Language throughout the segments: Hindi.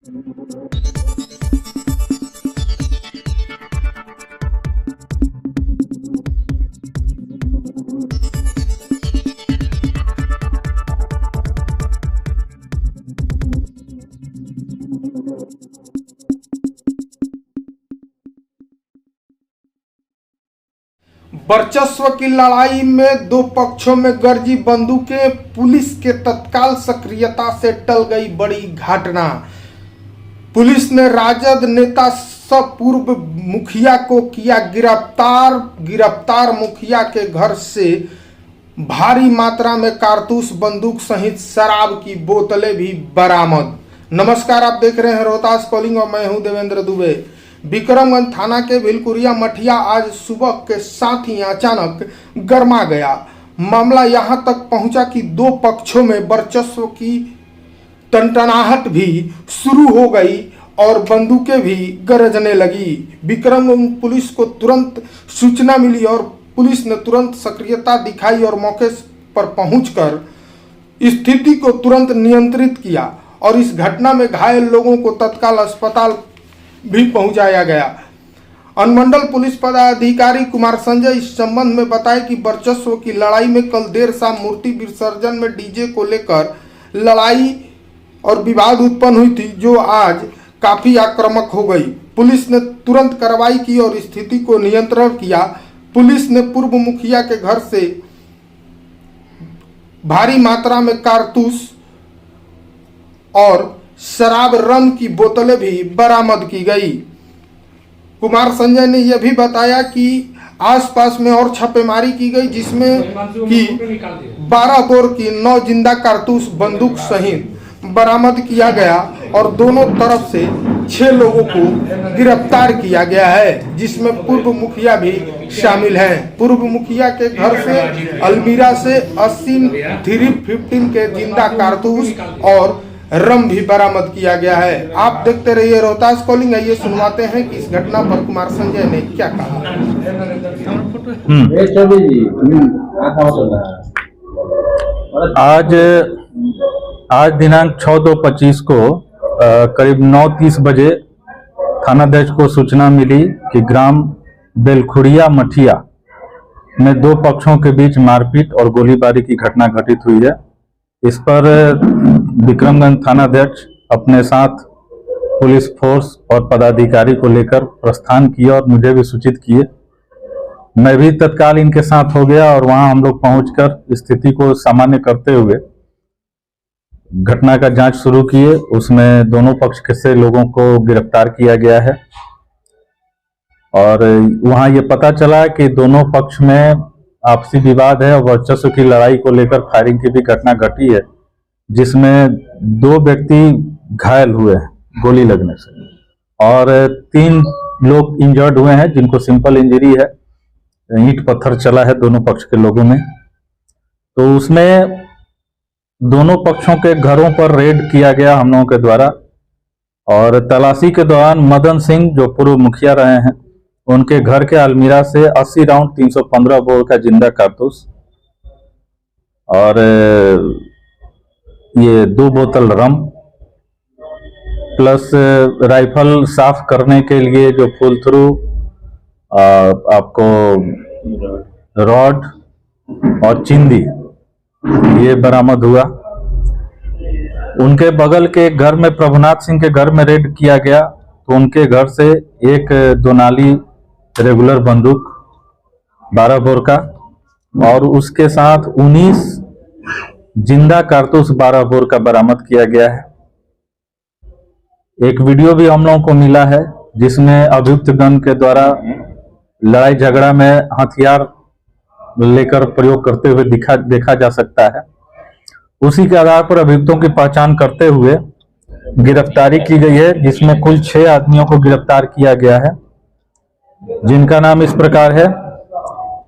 वर्चस्व की लड़ाई में दो पक्षों में गरजी बंदूकें, पुलिस के तत्काल सक्रियता से टल गई बड़ी घटना। पुलिस ने राजद नेता पूर्व मुखिया को किया गिरफ्तार मुखिया के घर से भारी मात्रा में कारतूस, बंदूक सहित शराब की बोतलें भी बरामद। नमस्कार, आप देख रहे हैं रोहतास कॉलिंग और मैं हूं देवेंद्र दुबे। विक्रमगंज थाना के भिलकुरिया मठिया आज सुबह के साथ ही अचानक गर्मा गया। मामला यहां तक पहुंचा कि दो पक्षों में वर्चस्व की टनटनाहट भी शुरू हो गई और बंदूकें भी गरजने लगी। विक्रमगंज पुलिस को तुरंत सूचना मिली और पुलिस ने तुरंत सक्रियता दिखाई और मौके पर पहुंचकर स्थिति को तुरंत नियंत्रित किया और इस घटना में घायल लोगों को तत्काल अस्पताल भी पहुंचाया गया। अनुमंडल पुलिस पदाधिकारी कुमार संजय इस संबंध में बताए कि वर्चस्व की लड़ाई में कल देर शाम मूर्ति विसर्जन में डीजे को लेकर लड़ाई और विवाद उत्पन्न हुई थी, जो आज काफी आक्रामक हो गई। पुलिस ने तुरंत कार्रवाई की और स्थिति को नियंत्रण किया। पुलिस ने पूर्व मुखिया के घर से भारी मात्रा में कारतूस और शराब रम की बोतलें भी बरामद की गई। कुमार संजय ने यह भी बताया कि आसपास में और छापेमारी की गई, जिसमें कि 12 बोर की 9 जिंदा कारतूस बंदूक सहित बरामद किया गया और दोनों तरफ से 6 लोगों को गिरफ्तार किया गया है, जिसमें पूर्व मुखिया भी शामिल हैं। पूर्व मुखिया के घर से अलमीरा से 80-315 के जिंदा कारतूस और रम भी बरामद किया गया है। आप देखते रहिए रोहतास कॉलिंग। आइए सुनवाते हैं कि इस घटना पर कुमार संजय ने क्या कहा। आज दिनांक 6/2/25 को करीब 9:30 बजे थानाध्यक्ष को सूचना मिली कि ग्राम बेलखुरिया मठिया में दो पक्षों के बीच मारपीट और गोलीबारी की घटना घटित हुई है। इस पर विक्रमगंज थानाध्यक्ष अपने साथ पुलिस फोर्स और पदाधिकारी को लेकर प्रस्थान किया और मुझे भी सूचित किए। मैं भी तत्काल इनके साथ हो गया और वहां हम लोग पहुंचकर स्थिति को सामान्य करते हुए घटना का जांच शुरू किए। उसमें दोनों पक्ष के से लोगों को गिरफ्तार किया गया है और वहां ये पता चला कि दोनों पक्ष में आपसी विवाद है और वर्चस्व की लड़ाई को लेकर फायरिंग की भी घटना घटी है, जिसमें 2 व्यक्ति घायल हुए हैं गोली लगने से और 3 लोग इंजर्ड हुए हैं, जिनको सिंपल इंजरी है। ईंट पत्थर चला है दोनों पक्ष के लोगों में। तो उसमें दोनों पक्षों के घरों पर रेड किया गया हम लोगों के द्वारा और तलाशी के दौरान मदन सिंह, जो पूर्व मुखिया रहे हैं, उनके घर के अलमीरा से 80 राउंड 315 बोर का जिंदा कारतूस और ये 2 बोतल रम प्लस राइफल साफ करने के लिए जो फुल थ्रू आपको रॉड और चिंदी ये बरामद हुआ। उनके बगल के घर में प्रभुनाथ सिंह के घर में रेड किया गया तो उनके घर से एक 2 नाली रेगुलर बंदूक 12 बोर का और उसके साथ 19 जिंदा कारतूस 12 बोर का बरामद किया गया है। एक वीडियो भी हम लोगों को मिला है, जिसमें अभियुक्त गण के द्वारा लड़ाई झगड़ा में हथियार लेकर प्रयोग करते हुए देखा जा सकता है। उसी के आधार पर अभियुक्तों की पहचान करते हुए गिरफ्तारी की गई है, जिसमें कुल 6 आदमियों को गिरफ्तार किया गया है, जिनका नाम इस प्रकार है: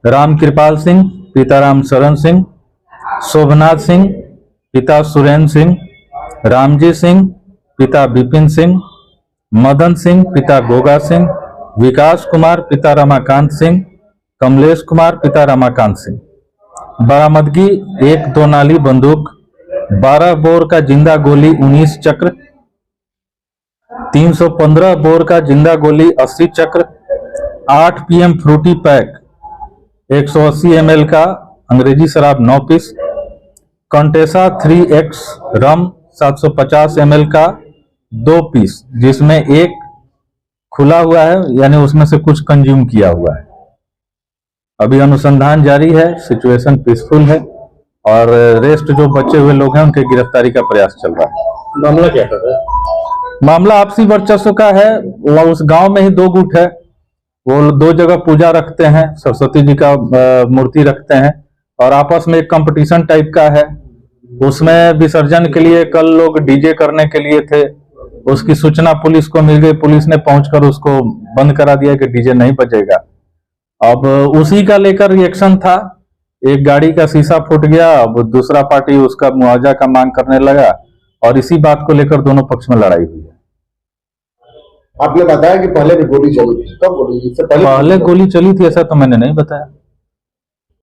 राम कृपाल सिंह पिता राम शरण सिंह, शोभनाथ सिंह पिता सुरेंद्र सिंह, रामजी सिंह पिता विपिन सिंह, मदन सिंह पिता गोगा सिंह, विकास कुमार पिता रमाकांत सिंह, कमलेश कुमार पिता रमाकांत सिंह। बरामदगी 1 2 नाली बंदूक, 12 बोर का जिंदा गोली, 19 चक्र, 315 बोर का जिंदा गोली 80 चक्र, 8 PM फ्रूटी पैक, 180 ml का अंग्रेजी शराब 9 पीस, कंटेसा 3X रम 750 ml का 2 पीस, जिसमें एक खुला हुआ है, यानी उसमें से कुछ कंज्यूम किया हुआ है। अभी अनुसंधान जारी है, सिचुएशन पीसफुल है और रेस्ट जो बचे हुए लोग हैं उनके गिरफ्तारी का प्रयास चल रहा है। मामला क्या कर रहा है? मामला आपसी वर्चस्व का है। वो उस गांव में ही 2 गुट है, वो 2 जगह पूजा रखते हैं, सरस्वती जी का मूर्ति रखते हैं और आपस में एक कंपटीशन टाइप का है। उसमें विसर्जन के लिए कल लोग डीजे करने के लिए थे, उसकी सूचना पुलिस को मिल गई, पुलिस ने पहुंचकर उसको बंद करा दिया कि डीजे नहीं बजेगा। अब उसी का लेकर रिएक्शन था, एक गाड़ी का शीशा फूट गया, अब दूसरा पार्टी उसका मुआवजा का मांग करने लगा और इसी बात को लेकर दोनों पक्ष में लड़ाई हुई है। आपने बताया कि पहले भी गोली चली थी, कब गोली? इससे पहले गोली चली थी ऐसा तो मैंने नहीं बताया।